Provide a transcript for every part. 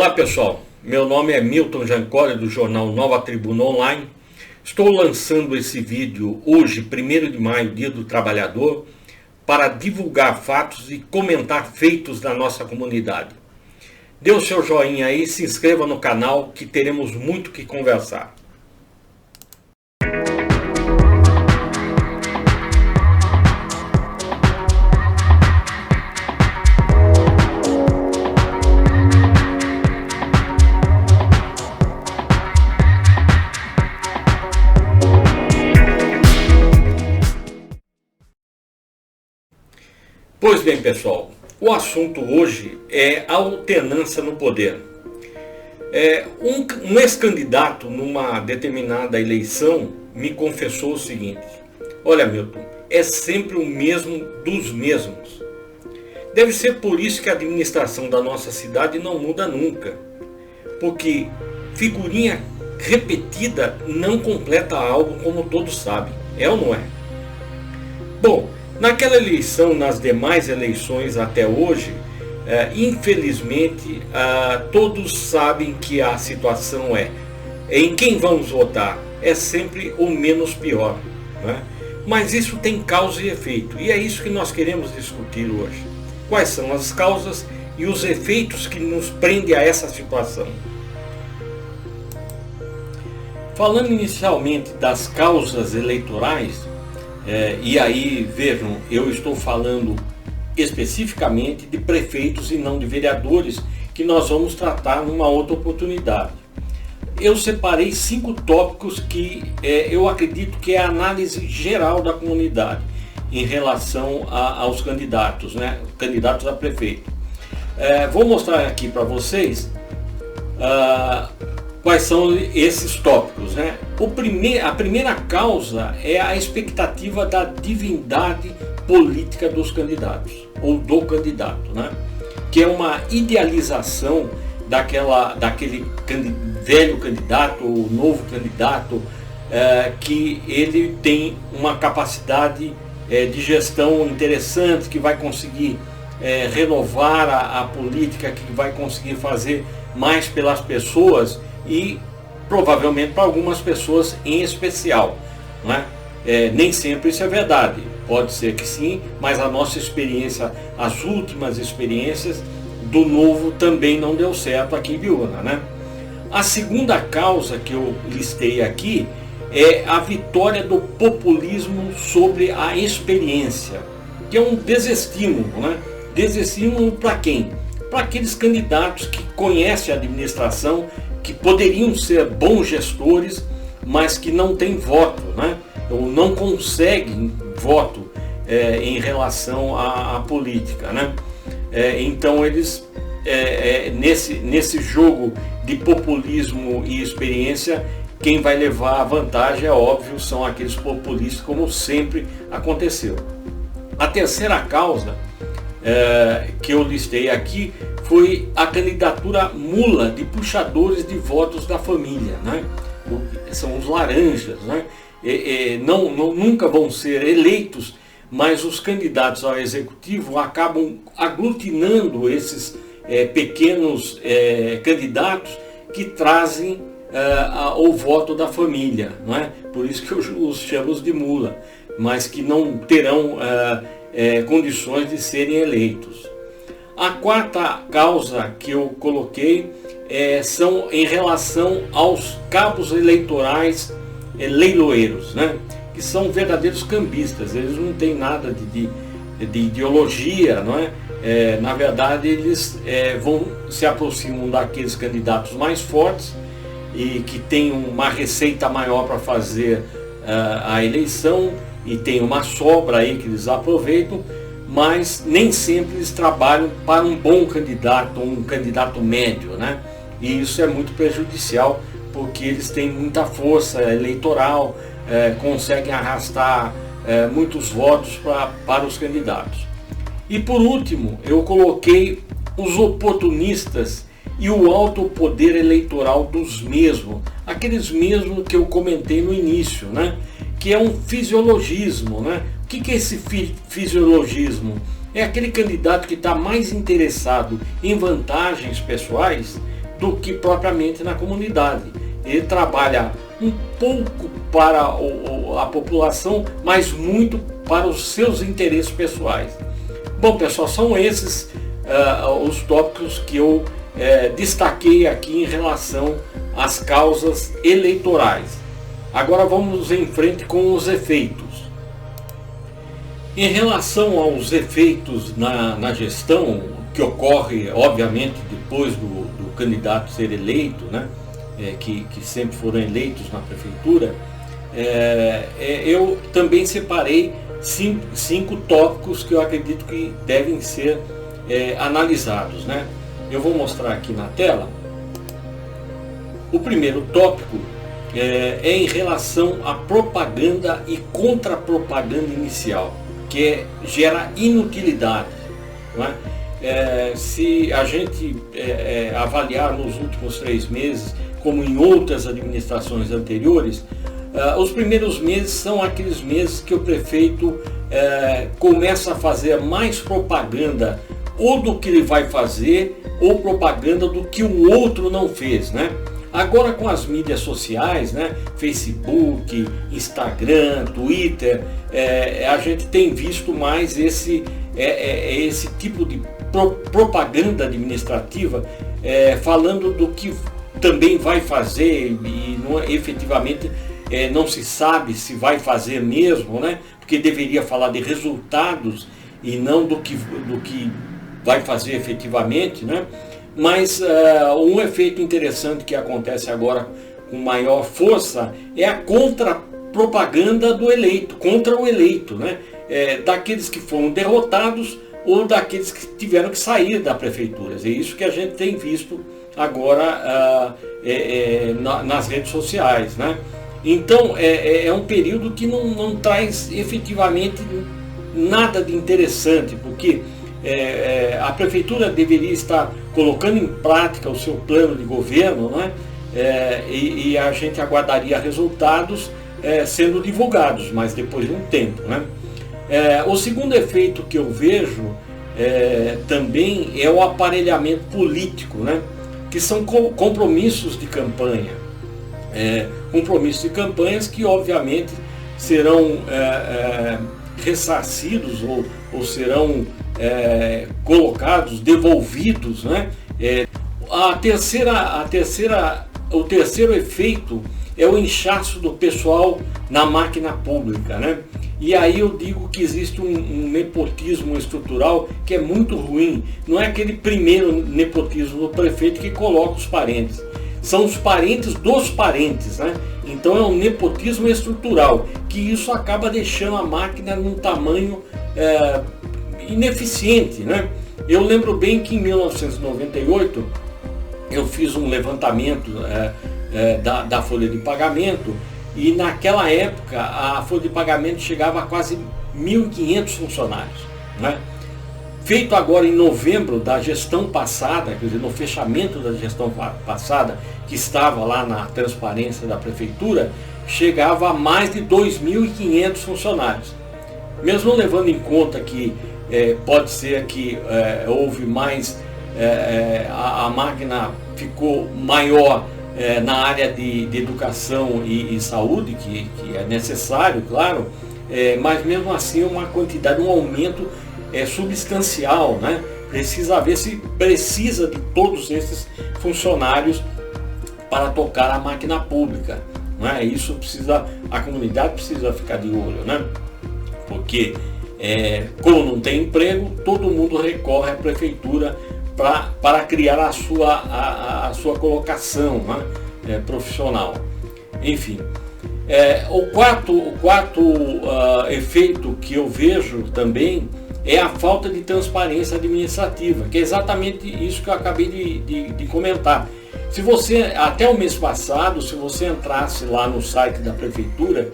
Olá pessoal, meu nome é Milton Giancoli do jornal Nova Tribuna Online. Estou lançando esse vídeo hoje, 1º de maio, Dia do Trabalhador, para divulgar fatos e comentar feitos da nossa comunidade. Dê o seu joinha aí, se inscreva no canal que teremos muito que conversar. Pois bem, pessoal, o assunto hoje é a alternância no poder. Um ex-candidato numa determinada eleição me confessou o seguinte: olha, Milton, é sempre o mesmo dos mesmos. Deve ser por isso que a administração da nossa cidade não muda nunca, porque figurinha repetida não completa algo, como todos sabem, é ou não é? Bom, naquela eleição, nas demais eleições até hoje, infelizmente, todos sabem que a situação em quem vamos votar é sempre o menos pior, né? Mas isso tem causa e efeito, e é isso que nós queremos discutir hoje. Quais são as causas e os efeitos que nos prendem a essa situação? Falando inicialmente das causas eleitorais, e aí vejam, eu estou falando especificamente de prefeitos e não de vereadores, que nós vamos tratar numa outra oportunidade. Eu separei 5 tópicos que eu acredito que é a análise geral da comunidade em relação aos candidatos, né? Candidatos a prefeito. Vou mostrar aqui para vocês quais são esses tópicos, né? A primeira causa é a expectativa da divindade política dos candidatos, ou do candidato, né? Que é uma idealização daquele velho candidato, ou novo candidato, que ele tem uma capacidade de gestão interessante, que vai conseguir renovar a política, que vai conseguir fazer mais pelas pessoas e provavelmente para algumas pessoas em especial, né? Nem sempre isso é verdade, pode ser que sim, mas a nossa experiência, as últimas experiências do novo também não deu certo aqui em Biúna, né? A segunda causa que eu listei aqui é a vitória do populismo sobre a experiência, que é um desestímulo, né? Desestímulo para quem? Para aqueles candidatos que conhecem a administração, que poderiam ser bons gestores, mas que não têm voto, né? Ou não conseguem voto em relação à política, né? Então eles, nesse jogo de populismo e experiência, quem vai levar a vantagem, é óbvio, são aqueles populistas, como sempre aconteceu. A terceira causa que eu listei aqui foi a candidatura mula de puxadores de votos da família, né? São os laranjas, né? Nunca vão ser eleitos, mas os candidatos ao executivo acabam aglutinando esses pequenos candidatos que trazem o voto da família, não é? Por isso que eu os chamo de mula, mas que não terão condições de serem eleitos. A quarta causa que eu coloquei são em relação aos cabos eleitorais leiloeiros, né? Que são verdadeiros cambistas, eles não têm nada de ideologia, não é? Na verdade, eles se aproximam daqueles candidatos mais fortes e que têm uma receita maior para fazer a eleição, e tem uma sobra aí que eles aproveitam, mas nem sempre eles trabalham para um bom candidato, um candidato médio, né? E isso é muito prejudicial, porque eles têm muita força eleitoral, conseguem arrastar muitos votos para os candidatos. E por último, eu coloquei os oportunistas e o alto poder eleitoral dos mesmos, aqueles mesmos que eu comentei no início, né? Que é um fisiologismo, né? O que é esse fisiologismo? É aquele candidato que está mais interessado em vantagens pessoais do que propriamente na comunidade. Ele trabalha um pouco para a população, mas muito para os seus interesses pessoais. Bom, pessoal, são esses os tópicos que eu destaquei aqui em relação às causas eleitorais. Agora vamos em frente com os efeitos. Em relação aos efeitos na gestão, que ocorre, obviamente, depois do candidato ser eleito, né, que sempre foram eleitos na prefeitura, eu também separei cinco tópicos que eu acredito que devem ser analisados, né? Eu vou mostrar aqui na tela. O primeiro tópico é em relação à propaganda e contra-propaganda inicial, que gera inutilidade, não é? Se a gente avaliar nos últimos 3 meses, como em outras administrações anteriores, os primeiros meses são aqueles meses que o prefeito começa a fazer mais propaganda ou do que ele vai fazer, ou propaganda do que o outro não fez, né? Agora com as mídias sociais, né, Facebook, Instagram, Twitter, a gente tem visto mais esse tipo de propaganda administrativa, falando do que também vai fazer e efetivamente não se sabe se vai fazer mesmo, né? Porque deveria falar de resultados e não do que vai fazer efetivamente, né? Mas um efeito interessante que acontece agora com maior força é a contra-propaganda do eleito, contra o eleito, né? Daqueles que foram derrotados ou daqueles que tiveram que sair da prefeitura. É isso que a gente tem visto agora nas redes sociais, né? Então é um período que não traz efetivamente nada de interessante, porque a prefeitura deveria estar colocando em prática o seu plano de governo, né? E a gente aguardaria resultados sendo divulgados, mas depois de um tempo, né? O segundo efeito que eu vejo também é o aparelhamento político, né? Que são compromissos de campanha, compromissos de campanhas que obviamente serão ressarcidos ou serão colocados, devolvidos, né? O terceiro efeito é o inchaço do pessoal na máquina pública, né? E aí eu digo que existe um nepotismo estrutural que é muito ruim. Não é aquele primeiro nepotismo do prefeito que coloca os parentes. São os parentes dos parentes, né? Então é um nepotismo estrutural, que isso acaba deixando a máquina num tamanho ineficiente, né? Eu lembro bem que em 1998 eu fiz um levantamento da folha de pagamento, e naquela época a folha de pagamento chegava a quase 1.500 funcionários, né? Feito agora em novembro da gestão passada, quer dizer, no fechamento da gestão passada, que estava lá na transparência da prefeitura, chegava a mais de 2.500 funcionários. Mesmo levando em conta que pode ser que houve mais, a máquina ficou maior na área de educação e saúde, que é necessário, claro, mas mesmo assim uma quantidade, um aumento substancial, né? Precisa ver se precisa de todos esses funcionários para tocar a máquina pública, né? Isso precisa, a comunidade precisa ficar de olho, né? Porque como não tem emprego, todo mundo recorre à prefeitura para criar a sua colocação, né, profissional. Enfim, o quarto efeito que eu vejo também é a falta de transparência administrativa, que é exatamente isso que eu acabei de comentar. Se você, até o mês passado, se você entrasse lá no site da prefeitura,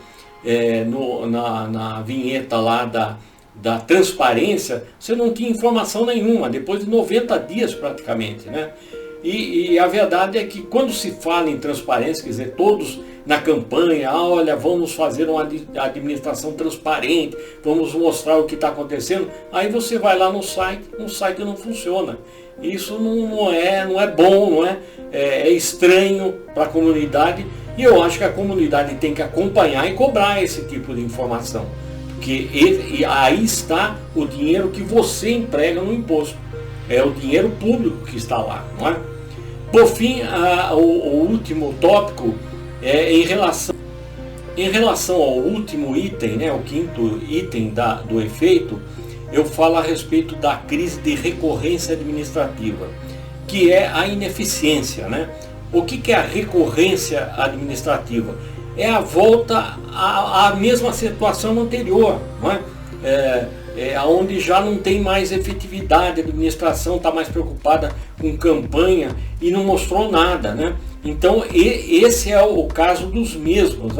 na vinheta lá da transparência, você não tinha informação nenhuma, depois de 90 dias praticamente, né? E a verdade é que quando se fala em transparência, quer dizer, todos na campanha, olha, vamos fazer uma administração transparente, vamos mostrar o que está acontecendo. Aí você vai lá no site não funciona. Isso não é bom, é estranho para a comunidade, e eu acho que a comunidade tem que acompanhar e cobrar esse tipo de informação, porque aí está o dinheiro que você emprega no imposto, é o dinheiro público que está lá, não é? Por fim, o último tópico é em relação ao último item, o quinto item do efeito. Eu falo a respeito da crise de recorrência administrativa, que é a ineficiência, O que é a recorrência administrativa? É a volta à mesma situação anterior, onde já não tem mais efetividade, a administração está mais preocupada com campanha e não mostrou nada, Então esse é o caso dos mesmos,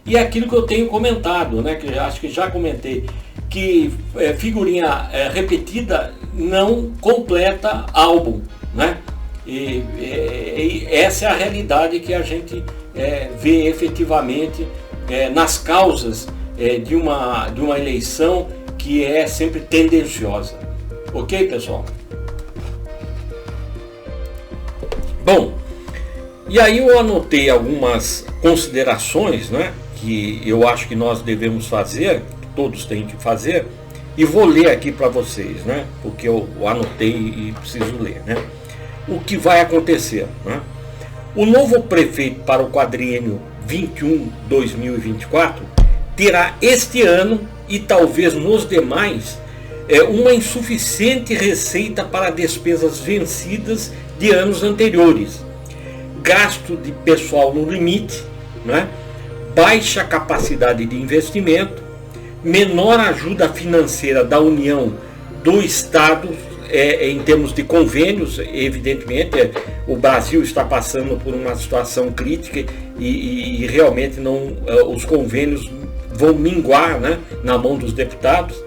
E é aquilo que eu tenho comentado, que acho que já comentei, que figurinha repetida não completa álbum, E essa é a realidade que a gente vê efetivamente nas causas de uma eleição que é sempre tendenciosa. Ok, pessoal? Bom, e aí eu anotei algumas considerações, que eu acho que nós devemos fazer, que todos têm que fazer, e vou ler aqui para vocês, porque eu anotei e preciso ler, O que vai acontecer, O novo prefeito para o quadriênio 21-2024 terá este ano, e talvez nos demais, uma insuficiente receita para despesas vencidas de anos anteriores, gasto de pessoal no limite, baixa capacidade de investimento, menor ajuda financeira da União, do Estado, em termos de convênios. Evidentemente o Brasil está passando por uma situação crítica e realmente os convênios vão minguar, na mão dos deputados.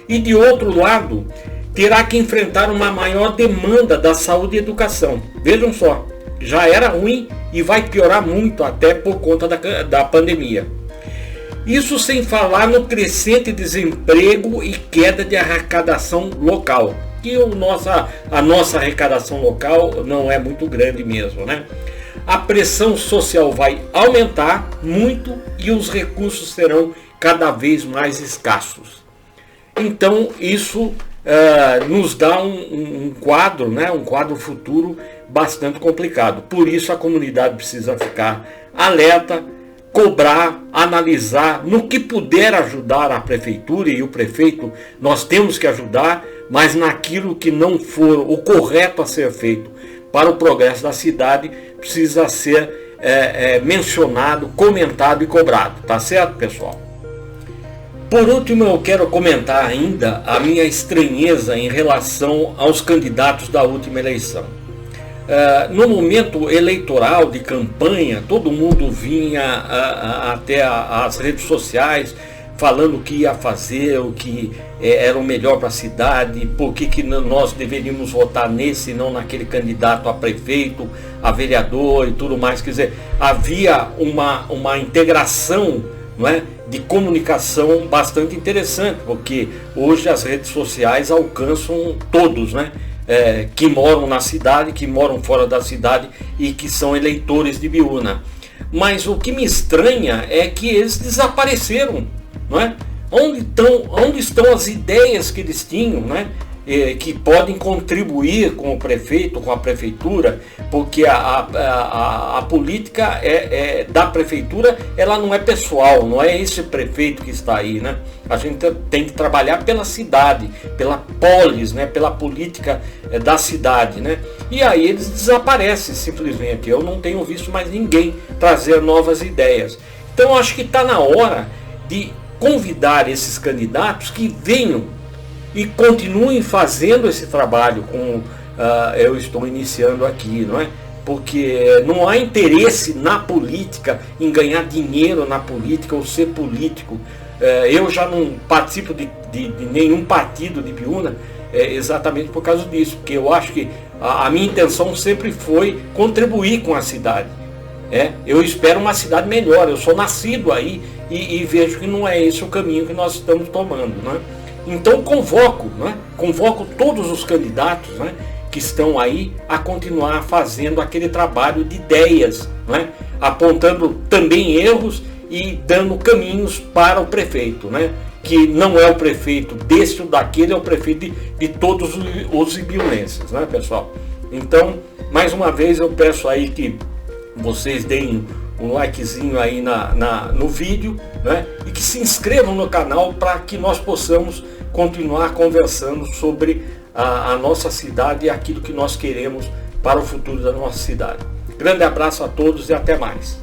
E de outro lado, terá que enfrentar uma maior demanda da saúde e educação. Vejam só, já era ruim e vai piorar muito até por conta da pandemia. Isso sem falar no crescente desemprego e queda de arrecadação local, que a nossa arrecadação local não é muito grande mesmo, A pressão social vai aumentar muito e os recursos serão cada vez mais escassos. Então isso nos dá um quadro, um quadro futuro bastante complicado. Por isso a comunidade precisa ficar alerta, cobrar, analisar, no que puder ajudar a prefeitura e o prefeito, nós temos que ajudar, mas naquilo que não for o correto a ser feito para o progresso da cidade, precisa ser mencionado, comentado e cobrado. Tá certo, pessoal? Por último, eu quero comentar ainda a minha estranheza em relação aos candidatos da última eleição. No momento eleitoral de campanha, todo mundo vinha até as redes sociais falando o que ia fazer, o que era o melhor para a cidade, por que nós deveríamos votar nesse e não naquele candidato a prefeito, a vereador e tudo mais. Quer dizer, havia uma integração, de comunicação bastante interessante, porque hoje as redes sociais alcançam todos, que moram na cidade, que moram fora da cidade e que são eleitores de Biúna. Mas o que me estranha é que eles desapareceram, Onde estão as ideias que eles tinham, que podem contribuir com o prefeito, com a prefeitura, porque a política da prefeitura, ela não é pessoal, não é esse prefeito que está aí, A gente tem que trabalhar pela cidade, pela polis, pela política da cidade, E aí eles desaparecem simplesmente. Eu não tenho visto mais ninguém trazer novas ideias. Então acho que está na hora de convidar esses candidatos que venham e continuem fazendo esse trabalho como eu estou iniciando aqui, Porque não há interesse na política, em ganhar dinheiro na política ou ser político. Eu já não participo de nenhum partido de Biúna exatamente por causa disso, porque eu acho que a minha intenção sempre foi contribuir com a cidade. Eu espero uma cidade melhor. Eu sou nascido aí e vejo que não é esse o caminho que nós estamos tomando, né? Então convoco todos os candidatos, né, que estão aí a continuar fazendo aquele trabalho de ideias, né, apontando também erros e dando caminhos para o prefeito, né, que não é o prefeito desse ou daquele, é o prefeito de todos os ibiunenses, né, pessoal? Então, mais uma vez eu peço aí que vocês deem um likezinho aí no vídeo, né? E que se inscrevam no canal para que nós possamos continuar conversando sobre a nossa cidade e aquilo que nós queremos para o futuro da nossa cidade. Grande abraço a todos e até mais.